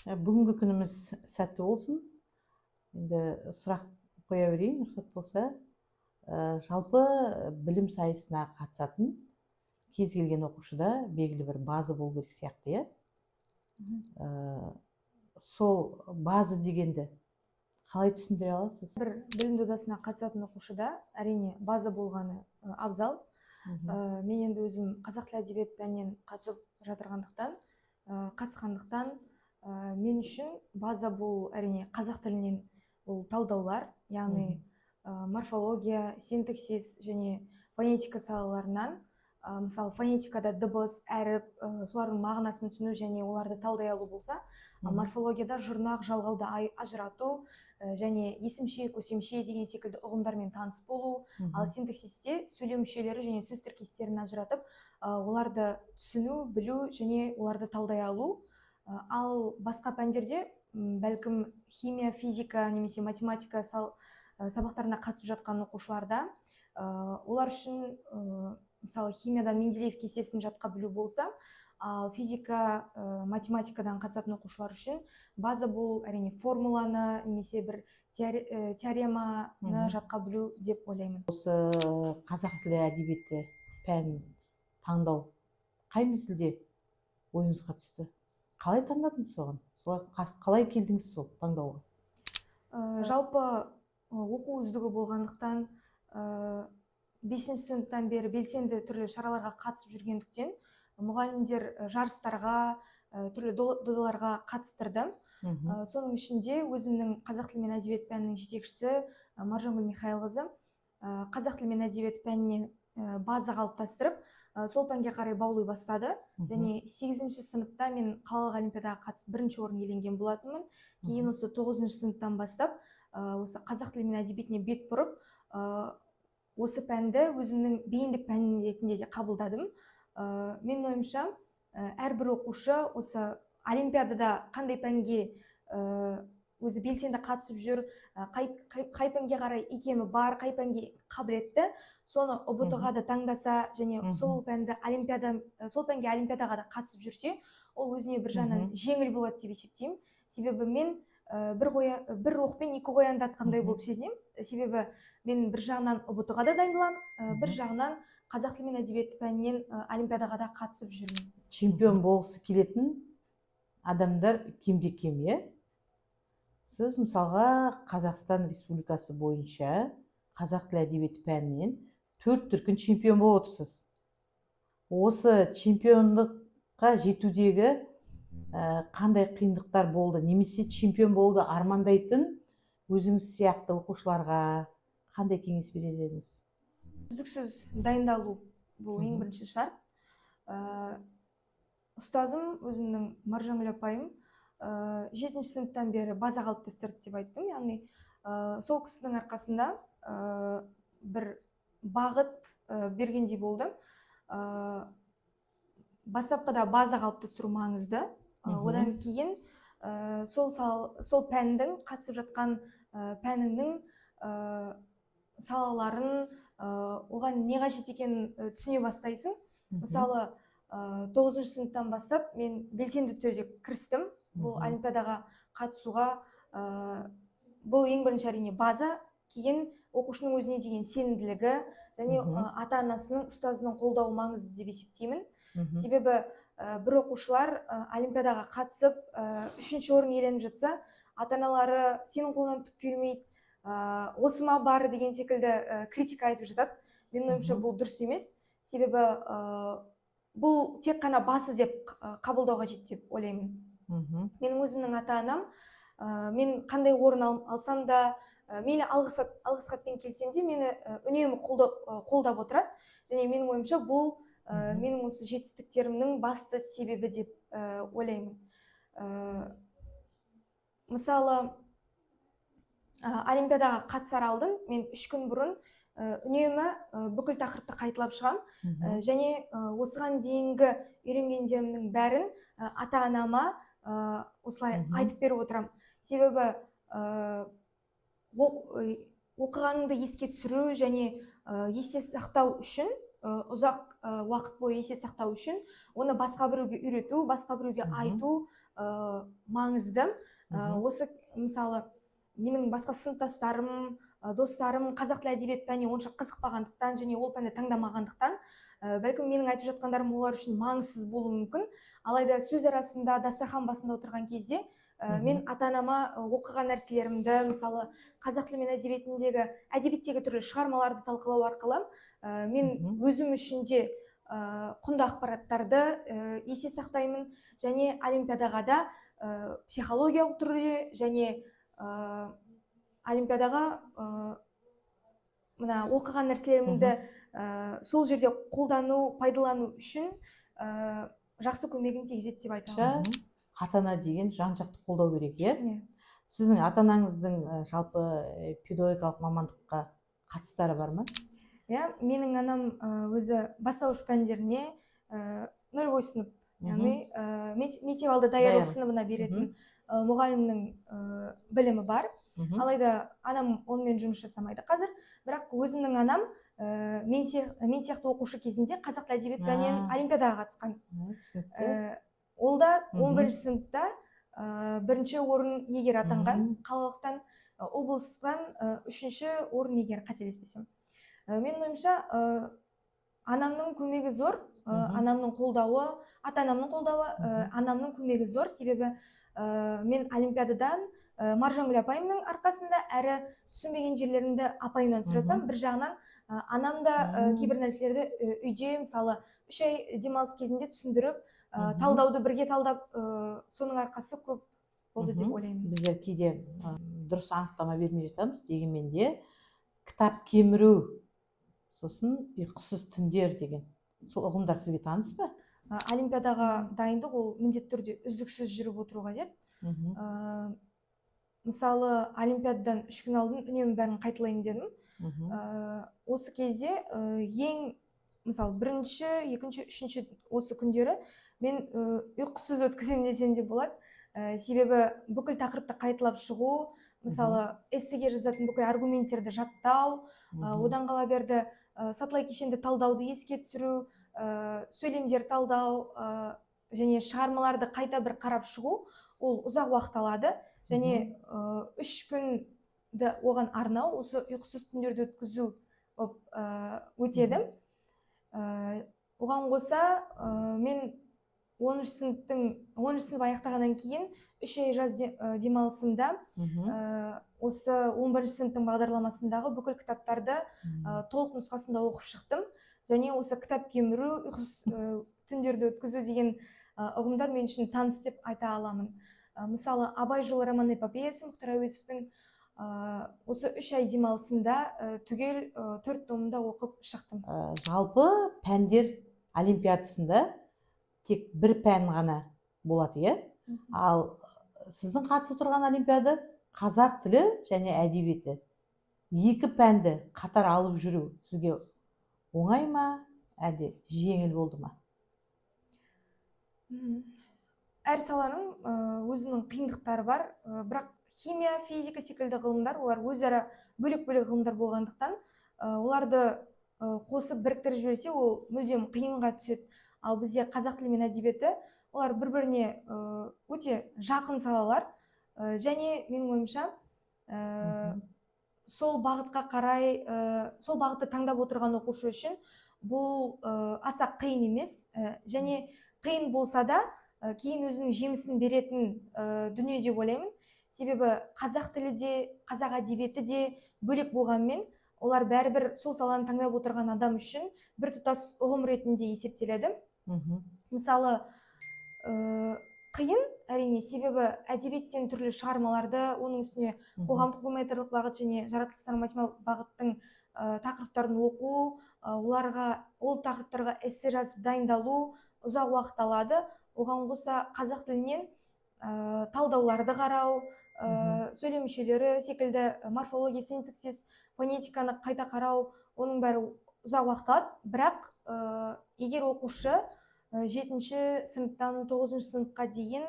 Бүгінгі күніміз сәтті болсын. Енді сұрақ қоя берейін, рұқсат болса. Жалпы білім сайысына қатысатын кез келген оқушыда белгілі бір база болу керек сияқты, сол база дегенді қалай түсіндіре аласыз? Бір білім додасына қатысатын оқушыда әрине база болғаны абзал. Мен енді өзім қазақ тілі әдебиет пәнінен қатысқандықтан мен үшін база бұл әрине қазақ тілінен бұл талдаулар, яғни морфология, синтаксис және фонетика салаларынан, мысалы фонетикада дыбыс, әріп, солардың мағынасын түсіну және оларды талдай алу болса, морфологияда жұрнақ, жалғауды ажырату және есімше, көсемше деген секілді ұғымдармен таныс болу, ал синтаксисте сөйлем мүшелері және сөз тіркестерін ажыратып, оларды түсіну, білу және оларды талдай алу. Ал басқа пәндерде, бәлкім химия, физика немесе математика сабақтарына қатысып жатқан оқушыларда, олар үшін мысалы химиядан Менделеев кестесін жатқа білу болса, ал физика, математикадан қатысатын оқушылар үшін база бұл әрине формуланы немесе бір теореманы жатқа білу деп ойлаймын. Осы қазақ тілі әдебиеті пән таңдау қай мезгілде ойыңызға түсті? Қалай таңдадыңыз соған? Қалай келдіңіз сол таңдауға? Жалпы оқу үздігі болғандықтан, 5-ші сыныптан бері белсенді түрлі шараларға қатысып жүргендіктен, мұғалімдер жарыстарға, түрлі додаларға қатыстырды. Соның ішінде өзімнің қазақ тілі мен әдебиет пәнінің жетекшісі Маржангүл Михайлқызы қазақ тілі мен әдебиет пәнінен база қалыптастырып, сол пәнге қарай баулай бастады. Және 8-ші сыныпта мен қалалық олимпиадаға қатысып бірінші орын иеленген болатынмын. Кейін осы 9-ші сыныптан бастап осы қазақ тілі мен әдебиетіне бет бұрып, осы пәнді өзімнің бейіндік пәнім ретінде де қабылдадым. Менің ойымша, әрбір оқушы осы олимпиадада қандай пәнге өзі белсенді қатысып жүр, қай пәнге қарай икемі бар, қай пәнге қабілетті, соны ұбт-ға да таңдаса және сол пәнге олимпиадаға да қатысып жүрсе, ол өзіне бір жағынан жеңіл болады деп есептеймін. Себебі мен бір оқпен екі қоянды атқандай болып сезінемін. Себебі мен бір жағынан ұбт-ға да дайындаламын, бір жағынан қазақ тілі мен әдебиет пәнінен олимпиадаға да қатысып жүрмін. Чемпион болғысы келетін адамдар кемде-кем, Сіз мысалға Қазақстан Республикасы бойынша қазақ тілі әдебиеті пәнінен 4 дүркін чемпион болып отырсыз. Осы чемпиондыққа жетудегі қандай қиындықтар болды, немесе чемпион болуды армандайтын өзіңіз сияқты оқушыларға қандай кеңес берер едіңіз? Үздіксіз дайындалу бұл ең бірінші шарт. Ұстазым, өзімнің Маржангүл апайым, 7-ші сыныптан бері база қалыптастырды деп айттым. Яғни сол кісінің арқасында бір бағыт бергендей болды. Бастапқыда база қалыптастыру маңызды. Одан кейін сол пәндің қатысып жатқан пәнінің салаларын, оған не қажет екенін түсіне бастайсың. Мысалы, 9-ші сыныптан бастап мен белсенді түрде кірістім. Бұл олимпиадаға қатысуға, бұл ең бірінші әрине база, кейін оқушының өзіне деген сенімділігі және ата-анасының, ұстазының қолдауы маңызды деп есептеймін. Себебі бір оқушылар олимпиадаға қатысып, 3-ші орын иеленіп жатса, ата-аналары сенің қолынан түк келмейді, осы ма бары деген секілді критика айтып жатады. Менің ойымша бұл дұрыс емес. Себебі бұл тек қана басы деп қабылдауға қажет деп ойлаймын. Менің өзімнің ата-анам, мен қандай орын алсам да, мейлі алғыс хатпен келсем де, мені үнемі қолдап отырады. Және менің ойымша бұл менің осы жетістіктерімнің басты себебі деп ойлаймын. Мысалы, олимпиадаға қатысар алдын мен 3 күн бұрын үнемі бүкіл тақырыпты қайталап шығам. Және осыған дейінгі үйренгендерімнің бәрін ата-анама осылай айтып беріп отырам. Себебі оқығаныңды еске түсіру және есте сақтау үшін ұзақ уақыт бойы есте сақтау үшін оны басқа біреуге үйрету, басқа біреуге айту маңызды. Осы мысалы менің басқа сыныптастарым, достарым қазақ тілі әдебиет пәніне онша қызықпағандықтан және ол пәнді таңдамағандықтан бәлкім менің айтып жатқандарым олар үшін маңызсыз болуы мүмкін. Алайда сөз арасында дастархан басында отырған кезде мен ата-анама оқыған нәрселерімді, мысалы қазақ тілі мен әдебиеттегі түрлі шығармаларды талқылау арқылы мен өзім үшін де құнды ақпараттарды есте сақтаймын, және олимпиадаға да психологиялық түрде және олимпиадаға мына оқыған нәрселерімді сол жерде қолдану, пайдалану үшін жақсы көмегін тигізеді деп айтамын. Ата-ана деген жан-жақты қолдау керек, иә? Сіздің ата-анаңыздың жалпы педагогикалық мамандыққа қатыстары бар ма? Иә, менің анам өзі бастауыш пәндеріне 0 сынып, яғни мектеп даярлық сыныбына беретін мұғалімнің білімі бар. Алайда анам онымен жұмыс жасамайды қазір, бірақ өзімнің анам мен сияқты оқушы кезінде қазақ тілі әдебиет пәнінен олимпиадаға қатысқан. Ол да 11 сыныпта бірінші орын егер атанған, қалалықтан, облыстан 3-ші орын егер, қателеспесем. Менің ойымша анамның көмегі зор, анамның қолдауы, ата-анамның қолдауы, анамның көмегі зор, себебі мен олимпиададан Маржангүл апайымның арқасында, әрі түсінбеген жерлерімді апайымнан сұрасам, бір жағынан анам да кейбір нәрселерді үйде, мысалы 3 ай демалыс кезінде түсіндіріп, талдауды бірге талдап, соның арқасы көп болды деп ойлаймын. Біздер кейде дұрыс анықтама бермей жатамыз, дегенмен де кітап кеміру, сосын ұйқысыз түндер деген сол ұғымдар сізге таныс па? Олимпиадаға дайындық ол міндетті түрде үздіксіз жүріп отыру қажет. Мысалы олимпиададан 3 күн алдын үнемі бәрін қайталаймын дедім. Осы кезде ең, мысалы 1-ші, 2-ші, 3-ші осы күндері мен ұйқысыз өткіземін десем де болады. Себебі бүкіл тақырыпты қайталап шығу, мысалы эссеге жазатын бүкіл аргументтерді жаттау, одан қала берді сатылай кешенді талдауды еске түсіру, сөйлемдер талдау және шығармаларды қайта бір қарап шығу, ол ұзақ уақыт алады. Және 3 күнді оған арнау, осы ұйқысыз түндерді өткізу өтеді. Оған қоса мен 10-ші сынып аяқтағаннан кейін 3 ай жаз демалысымда осы 11-ші сыныптың бағдарламасындағы бүкіл кітаптарды толық нұсқасында оқып шықтым. Және осы кітап кеміру, ұйқысыз түндерді өткізу деген ұғымдар мен үшін таныс деп айта аламын. Мысалы, Абай жолы роман-эпопеясы Мұхтар Әуезовтің осы 3 ай демалысында түгел 4 томында оқып шықтым. Жалпы пәндер олимпиадасында тек бір пән ғана болады, иә? Ал сіздің қатысып тұрған олимпиада қазақ тілі және әдебиеті. 2 пәнді қатар алып жүру сізге оңай ма, әлде жеңіл болды ма? Әр саланың өзінің қиындықтары бар, бірақ химия, физика секілді ғылымдар, олар өзара бөлек-бөлек ғылымдар болғандықтан, оларды қосып біріктіріп жіберсе, ол мүлдем қиынға түседі. Ал бізде қазақ тілі мен әдебиеті, олар бір-біріне өте жақын салалар, және менің ойымша сол бағытқа қарай, сол бағытты таңдап отырған оқушы үшін бұл аса қиын емес, және қиын болса да кейін өзінің жемісін беретін дүние деп ойлаймын. Себебі қазақ тілі де, қазақ әдебиеті де бөлек болғанмен, олар бәрібір сол саланы таңдап отырған адам үшін бір тұтас ұғым ретінде есептеледі. Мысалы, қиын, әрине, себебі әдебиеттен түрлі шығармаларды, оның үстіне қоғамдық гуманитарлық бағыт және жаратылыстану математикалық бағыттың тақырыптарын оқу, ол тақырыптарға эссе жазып дайындалу ұзақ уақыт алады. Оған қоса қазақ тілінен талдауларды қарау, сөйлем мүшелері секілді морфология, синтаксис, фонетиканы қайта қарау, оның бәрі ұзақ уақыт алады. Бірақ егер оқушы 7-ші сыныптан 9-ші сыныпқа дейін,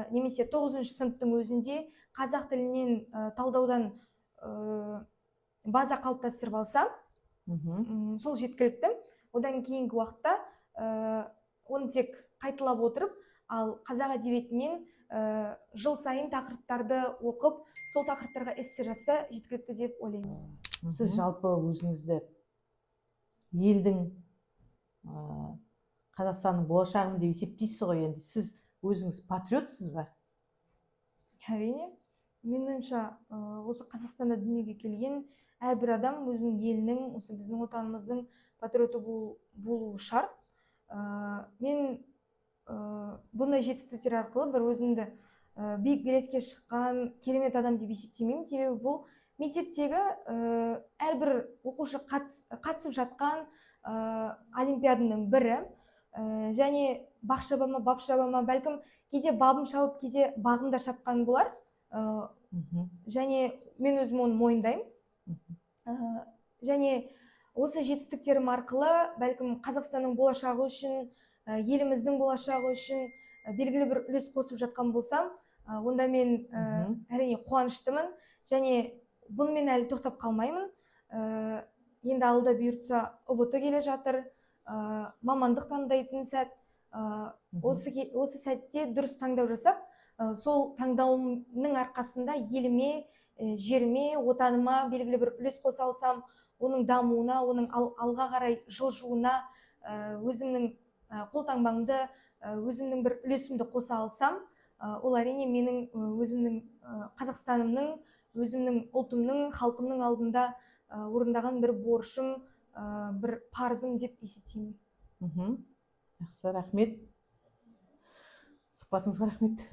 немесе 9-ші сыныптың өзінде қазақ тілінен талдаудан база қалыптастырып алса, сол жеткілікті. одан кейінгі уақытта оны тек қайталап отырып, ал қазақ әдебиетінен жыл сайын тақырыптарды оқып, сол тақырыптарға эссе жазса жеткілікті деп ойлаймын. Сіз жалпы өзіңізді елдің, Қазақстанның болашағымын деп есептейсіз ғой енді. Сіз өзіңіз патриотсыз ба? Әрине, менің ойымша, осы Қазақстанда дүниеге келген әрбір адам өзінің елінің, осы біздің отанымыздың патриоты болуы шарт. Мен бұндай жетістіктер арқылы бір өзімді биік белеске шыққан керемет адам деп есептемеймін. Себебі бұл мектептегі әрбір оқушы қатысып жатқан олимпиаданың бірі. Және бақ шаба ма, бәлкім кейде бабым шауып, кейде бағым да шапқан болар. Және мен өзім оны мойындаймын. Және осы жетістіктерім арқылы бәлкім Қазақстанның болашағы үшін, еліміздің болашағы үшін белгілі бір үлес қосып жатқан болсам, онда мен әрине қуаныштымын. Және бұнымен әлі тоқтап қалмаймын. Енді алда бұйыртса ұбт келе жатыр, мамандық таңдайтын сәт. Осы сәтте дұрыс таңдау жасап, сол таңдауымның арқасында еліме, жеріме, отаныма белгілі бір үлес қоса алсам, оның дамуына, оның алға қарай жылжуына өзімнің қолтаңбамды, өзімнің бір үлесімді қоса алсам, ол әрине менің өзімнің Қазақстанымның, өзімнің ұлтымның, халқымның алдында орындаған бір борышым, бір парызым деп есептеймін. Жақсы, рахмет. Сұхбатыңызға рахмет.